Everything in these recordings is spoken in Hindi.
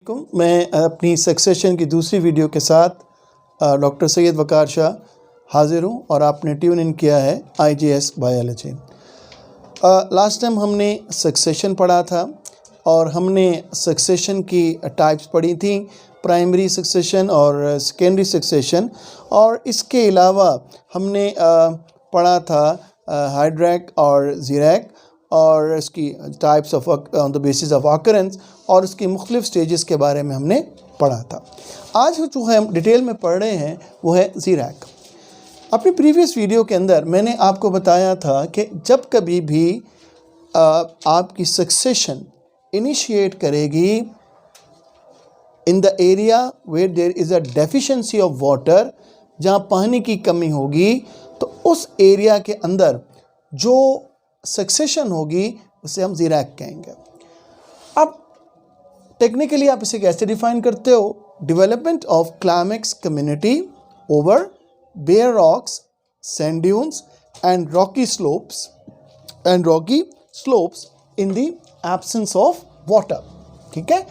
अस्सलामुअलैकुम। मैं अपनी सक्सेशन की दूसरी वीडियो के साथ डॉक्टर सैयद वकार शाह हाज़िर हूँ और आपने ट्यून इन किया है IGS बायोलॉजी। लास्ट टाइम हमने सक्सेशन पढ़ा था और हमने सक्सेशन की टाइप्स पढ़ी थी, प्राइमरी सक्सेशन और सेकेंडरी सक्सेशन, और इसके अलावा हमने पढ़ा था हाइड्रैक और ज़ीरैक और इसकी types of on the basis of occurrence और उसकी मुख्तलिफ स्टेजेस के बारे में हमने पढ़ा था। आज जो है हम डिटेल में पढ़ रहे हैं वो है ज़ीरैक। अपनी प्रीवियस वीडियो के अंदर मैंने आपको बताया था कि जब कभी भी आपकी सक्सेशन इनिशिएट करेगी in the area where there is a deficiency of water, जहाँ पानी की कमी होगी, तो उस एरिया के अंदर जो सक्सेशन होगी उसे हम ज़ीरैक कहेंगे। अब टेक्निकली आप इसे कैसे डिफाइन करते हो? Development of climax community over bare rocks, sand dunes and rocky slopes in the absence of water. ठीक है,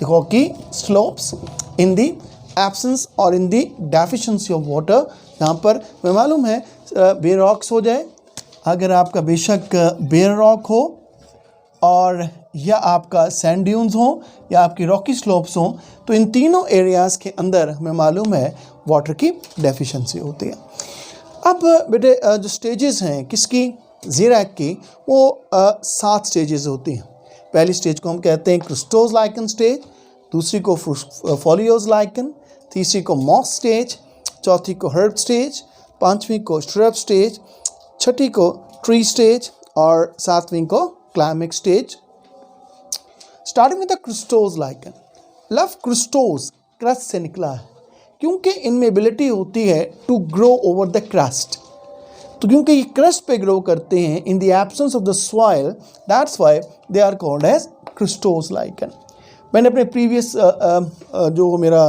rocky slopes in the absence और in the deficiency of water. यहाँ पर मैं मालूम है बेयर रॉक्स हो जाए, अगर आपका बेशक बेयर रॉक हो और या आपका सैंड ड्यून्स हो या आपकी रॉकी स्लोप्स हो, तो इन तीनों एरियाज़ के अंदर हमें मालूम है वाटर की डेफिशिएंसी होती है। अब बेटे जो स्टेजेस हैं किसकी, ज़ीरैक की, वो 7 स्टेजेस होती हैं। पहली स्टेज को हम कहते हैं क्रिस्टोज लाइकन स्टेज, दूसरी को फोलियोज लाइकन, तीसरी को मॉस स्टेज, चौथी को हर्ब स्टेज, पाँचवीं को श्रब स्टेज, छठी को ट्री स्टेज और सातवीं को climax stage. Starting with the crustose lichen. लव क्रिस्टोज क्रस्ट से निकला है क्योंकि इनमें एबिलिटी होती है to grow over the crust. तो क्योंकि ये क्रस्ट पे ग्रो करते हैं in the absence of the soil, that's why they are called as crustose lichen. मैंने अपने प्रीवियस जो मेरा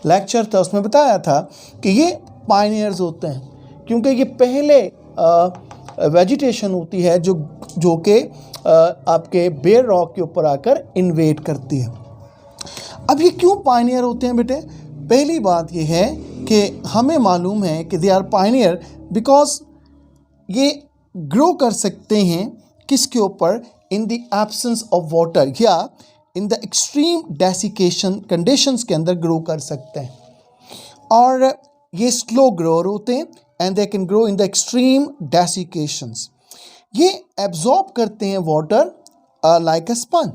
लेक्चर था उसमें बताया था कि ये पायनियर्स होते हैं क्योंकि ये पहले वेजिटेशन होती है जो कि आपके बेयर रॉक के ऊपर आकर इन्वेड करती है। अब ये क्यों पायनियर होते हैं बेटे? पहली बात ये है कि हमें मालूम है कि दे आर पायनियर बिकॉज ये ग्रो कर सकते हैं किसके ऊपर, in the absence of water या in the extreme desiccation conditions के अंदर ग्रो कर सकते हैं। और ये स्लो ग्रोअर होते हैं and they can grow in the extreme desiccations. ये absorb करते हैं water like a sponge.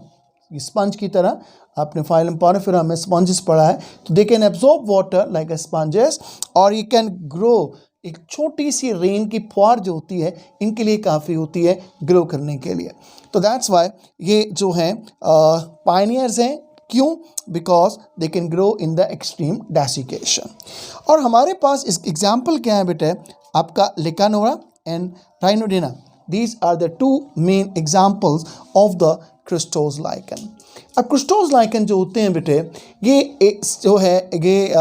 ये sponge की तरह, आपने phylum Porifera में sponges पढ़ा है, तो they can absorb water like a sponges और ये can grow, एक छोटी सी रेन की फुहार जो होती है इनके लिए काफ़ी होती है ग्रो करने के लिए। तो that's why ये जो हैं pioneers हैं। क्यों? Because they can grow in the extreme desiccation. और हमारे पास इस एग्जाम्पल क्या है बेटे, आपका Lecanora and Rinodina. These are the 2 main examples of the crustose lichen. अब क्रिस्टोज लाइकन जो होते हैं बेटे, ये जो है ये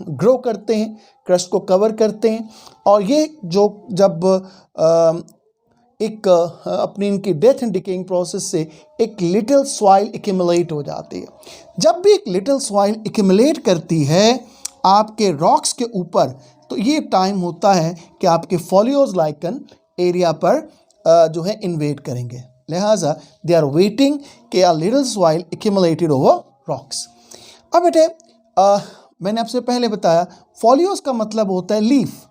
ग्रो करते हैं, क्रस्ट को कवर करते हैं, और ये जो जब एक अपनी इनकी डेथ एंड डिकेइंग प्रोसेस से एक लिटिल सॉइल एक्यूमुलेट हो जाती है। जब भी एक लिटिल सॉइल एक्यूमुलेट करती है आपके रॉक्स के ऊपर, तो ये टाइम होता है कि आपके फोलियोज लाइकन एरिया पर जो है इन्वेड करेंगे। लिहाजा दे आर वेटिंग कि a little soil accumulated over rocks. अब बेटे मैंने आपसे पहले बताया फोलियोज का मतलब होता है लीफ,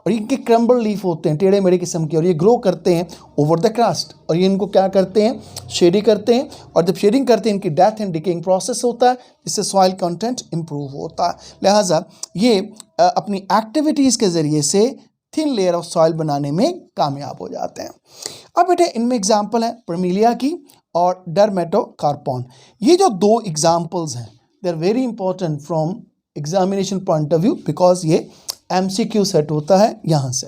और इनके क्रम्बल लीफ होते हैं टेढ़े मेढ़े किस्म के, और ये ग्रो करते हैं ओवर द क्रस्ट, और ये इनको क्या करते हैं, शेडिंग करते हैं, और जब शेडिंग करते हैं इनकी डेथ एंड डिकेइंग प्रोसेस होता है जिससे सॉइल कंटेंट इम्प्रूव होता है। लिहाजा ये अपनी एक्टिविटीज़ के ज़रिए से थिन लेयर ऑफ सॉइल बनाने में कामयाब हो जाते हैं। अब बेटे इनमें एग्जाम्पल है परमीलिया की और डर्मेटोकार्पॉन। ये जो 2 एग्जाम्पल्स हैं they are very important from examination point of view because ये MCQ सेट होता है यहाँ से।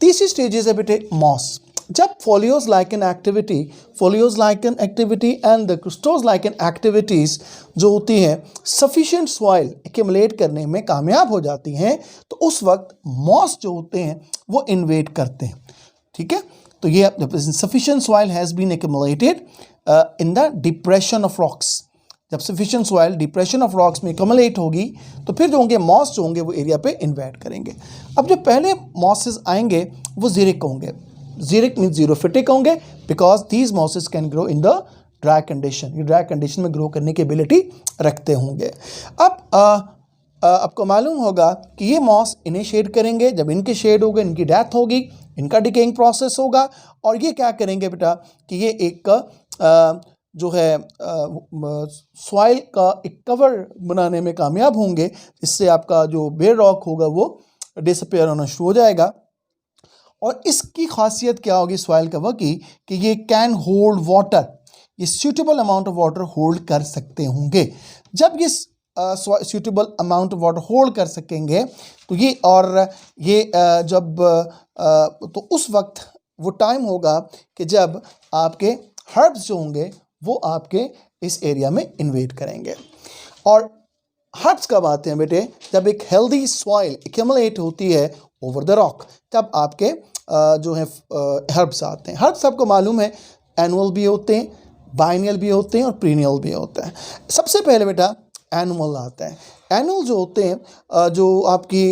तीसरी स्टेजेस है बेटे मॉस। जब foliose lichen activity and the crustose lichen activities जो होती हैं सफिशिएंट सॉइल एक्यूमुलेट करने में कामयाब हो जाती हैं, तो उस वक्त मॉस जो होते हैं वो इन्वेड करते हैं। ठीक है, तो ये sufficient soil has been accumulated in the depression of rocks. जब sufficient soil depression of rocks में कमलेट होगी तो फिर जो होंगे मॉस जो होंगे वो एरिया पे इन्वाइट करेंगे। अब जो पहले मॉसेस आएंगे वो जीरिक होंगे। जीरिक मीन्स जीरोफिटिक होंगे because these mosses can grow in the dry condition. ये ड्राई कंडीशन में ग्रो करने की एबिलिटी रखते होंगे। अब आपको मालूम होगा कि ये मॉस इन्हें शेड करेंगे, जब इनके शेड होगा इनकी डेथ होगी, इनका डिकेइंग प्रोसेस होगा और ये क्या करेंगे बेटा कि ये एक जो है सॉइल का एक कवर बनाने में कामयाब होंगे, इससे आपका जो बेयर रॉक होगा वो डिसअपेयर होना शुरू हो जाएगा। और इसकी खासियत क्या होगी सॉइल कवर की कि ये कैन होल्ड वाटर, ये suitable amount of water hold कर सकते होंगे। जब ये suitable amount of water hold कर सकेंगे तो ये जब तो उस वक्त वो टाइम होगा कि जब आपके हर्ब्स जो होंगे वो आपके इस एरिया में इन्वेट करेंगे। और हर्ब्स कब आते हैं बेटे? जब एक हेल्दी सॉइल एक्यूमुलेट होती है ओवर द रॉक, तब आपके जो है हर्ब्स आते हैं। हर्ब्स आपको मालूम है एनुअल भी होते हैं, बाइनियल भी होते हैं और पीरियल भी होते हैं। सबसे पहले बेटा एनुअल आता है। एनुअल जो होते हैं जो आपकी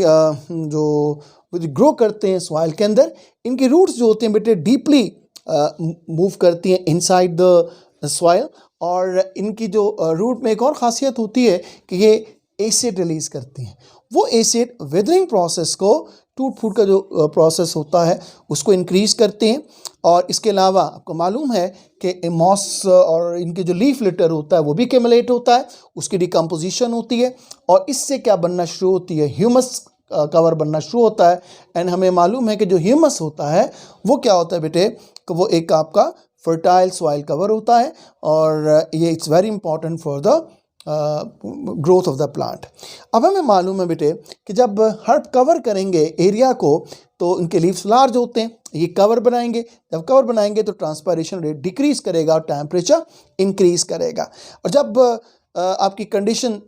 जो ग्रो करते हैं सॉइल के अंदर, इनकी रूट्स जो होते हैं बेटे डीपली मूव करती हैं इनसाइड द सॉइल। और इनकी जो रूट में एक और ख़ासियत होती है कि ये एसिड रिलीज़ करती हैं। वो एसिड वेदरिंग प्रोसेस को, टूट फूट का जो प्रोसेस होता है उसको इंक्रीज़ करते हैं। और इसके अलावा आपको मालूम है कि मॉस और इनके जो लीफ लिटर होता है वो भी एक्यूमुलेट होता है, उसकी डिकम्पोजिशन होती है और इससे क्या बनना शुरू होती है, ह्यूमस कवर बनना शुरू होता है। एंड हमें मालूम है कि जो ह्यूमस होता है वो क्या होता है बेटे कि वो एक आपका फर्टाइल सॉइल कवर होता है और ये it's very important for the growth of the plant. अब हमें मालूम है बेटे कि जब हर्ब कवर करेंगे एरिया को तो इनके लीव्स लार्ज होते हैं, ये कवर बनाएंगे। जब कवर बनाएंगे तो ट्रांसपायरेशन रेट डिक्रीज़ करेगा और टेम्परेचर इंक्रीज़ करेगा। और जब आपकी कंडीशन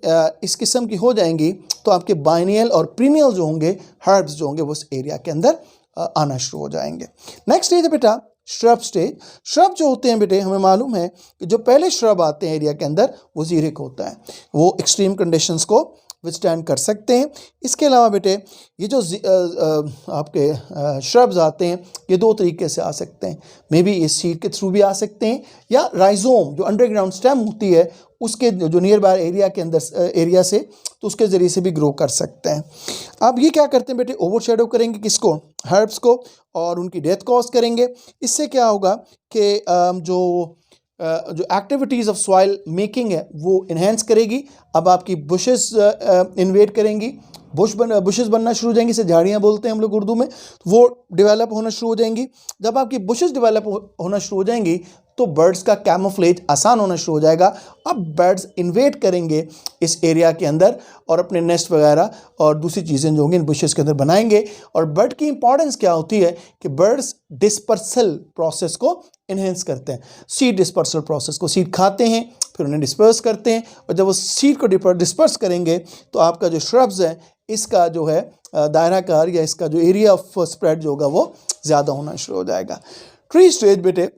इस किस्म की हो जाएंगी तो आपके बाइनियल और प्रीनियल जो होंगे हर्ब्स जो होंगे वो उस एरिया के अंदर आना शुरू हो जाएंगे। नेक्स्ट स्टेज है बेटा श्रब स्टेज। श्रब जो होते हैं बेटे हमें मालूम है कि जो पहले श्रब आते हैं एरिया के अंदर वो जीरिक होता है, वो एक्सट्रीम कंडीशंस को विथस्टैंड कर सकते हैं। इसके अलावा बेटे ये जो आपके श्रब्स आते हैं ये दो तरीके से आ सकते हैं, मे बी इस सीड के थ्रू भी आ सकते हैं या राइजोम जो अंडरग्राउंड स्टेम होती है उसके जो नियर बाय एरिया के अंदर एरिया से तो उसके ज़रिए से भी ग्रो कर सकते हैं। अब ये क्या करते हैं बेटे ओवरशैडो करेंगे किसको, हर्ब्स को, और उनकी डेथ कॉज करेंगे। इससे क्या होगा कि जो एक्टिविटीज़ ऑफ सॉइल मेकिंग है वो इन्हेंस करेगी। अब आपकी बुशेस इन्वेट करेंगी, बुशेस बनना शुरू हो जाएंगी, इसे झाड़ियाँ बोलते हैं हम लोग उर्दू में, वो डेवलप होना शुरू हो जाएंगी। जब आपकी बुशेस डेवलप होना शुरू हो जाएंगी तो बर्ड्स का कैमोफ्लेज आसान होना शुरू हो जाएगा। अब बर्ड्स इन्वेट करेंगे इस एरिया के अंदर और अपने नेस्ट वगैरह और दूसरी चीज़ें जो होंगी इन बुशेस के अंदर बनाएंगे। और बर्ड की इंपॉर्टेंस क्या होती है कि बर्ड्स डिस्पर्सल प्रोसेस को इन्हेंस करते हैं। सीड डिस्पर्सल प्रोसेस को, सीड खाते हैं फिर उन्हें डिस्पर्स करते हैं और जब वो सीड को डिस्पर्स करेंगे तो आपका जो श्रब्स है इसका जो है दायरा कार या इसका जो एरिया ऑफ स्प्रेड जो होगा वो ज़्यादा होना शुरू हो जाएगा। ट्री स्टेज बेटे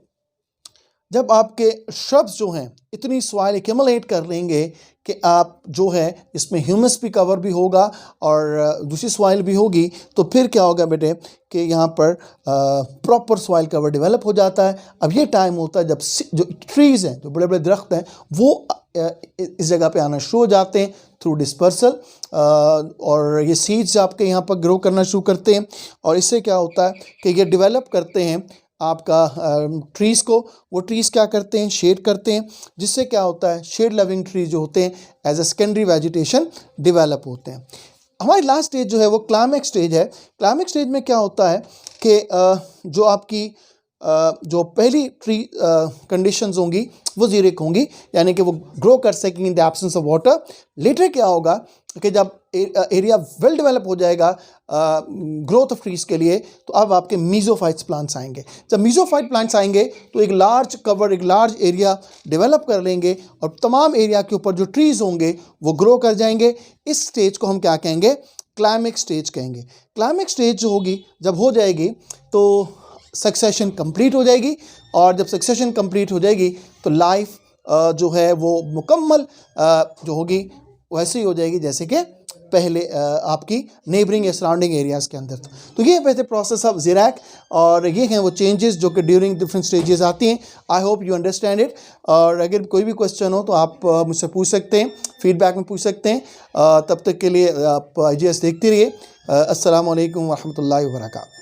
जब आपके श्रब्स जो हैं इतनी सॉइल एक्यूमुलेट कर लेंगे कि आप जो है इसमें ह्यूमस भी कवर भी होगा और दूसरी सॉइल भी होगी तो फिर क्या होगा बेटे कि यहाँ पर प्रॉपर सॉइल कवर डेवलप हो जाता है। अब ये टाइम होता है जब जो ट्रीज़ हैं, जो बड़े बड़े दरख्त हैं, वो इस जगह पे आना शुरू हो जाते हैं थ्रू डिस्पर्सल और ये सीड्स आपके यहाँ पर ग्रो करना शुरू करते हैं। और इससे क्या होता है कि ये डेवलप करते हैं आपका ट्रीज़ को। वो ट्रीज़ क्या करते हैं, शेड करते हैं, जिससे क्या होता है शेड लविंग ट्रीज जो होते हैं as a secondary vegetation develop होते हैं। हमारी लास्ट स्टेज जो है वो क्लाइमेक्स स्टेज है। क्लाइमेक्स स्टेज में क्या होता है कि जो आपकी जो पहली ट्री कंडीशंस होंगी वो जीरिक होंगी, यानी कि वो ग्रो कर सकेंगे in the absence of water. Later क्या होगा कि जब एरिया वेल डेवलप हो जाएगा ग्रोथ ऑफ ट्रीज के लिए तो अब आपके मीजोफाइट्स प्लांट्स आएंगे। जब मीजोफाइट प्लांट्स आएंगे तो एक लार्ज कवर, एक लार्ज एरिया डेवलप कर लेंगे और तमाम एरिया के ऊपर जो ट्रीज़ होंगे वो ग्रो कर जाएंगे। इस स्टेज को हम क्या कहेंगे, क्लाइमेक्स स्टेज कहेंगे। क्लाइमेक्स स्टेज जो होगी जब हो जाएगी तो सक्सेशन कंप्लीट हो जाएगी और जब सक्सेशन कंप्लीट हो जाएगी तो लाइफ जो है वो मुकम्मल जो होगी वैसे ही हो जाएगी जैसे कि पहले आपकी नेबरिंग या सराउंडिंग एरियाज़ के अंदर था। तो ये वैसे प्रोसेस ऑफ ज़ीरैक, और ये हैं वो चेंजेस जो कि ड्यूरिंग डिफरेंट स्टेजेस आती हैं। I hope you understand it. और अगर कोई भी क्वेश्चन हो तो आप मुझसे पूछ सकते हैं, फीडबैक में पूछ सकते हैं। तब तक के लिए आप IGS देखते रहिए। अस्सलामु अलैकुम वरहमतुल्लाहि वबरकातुहू।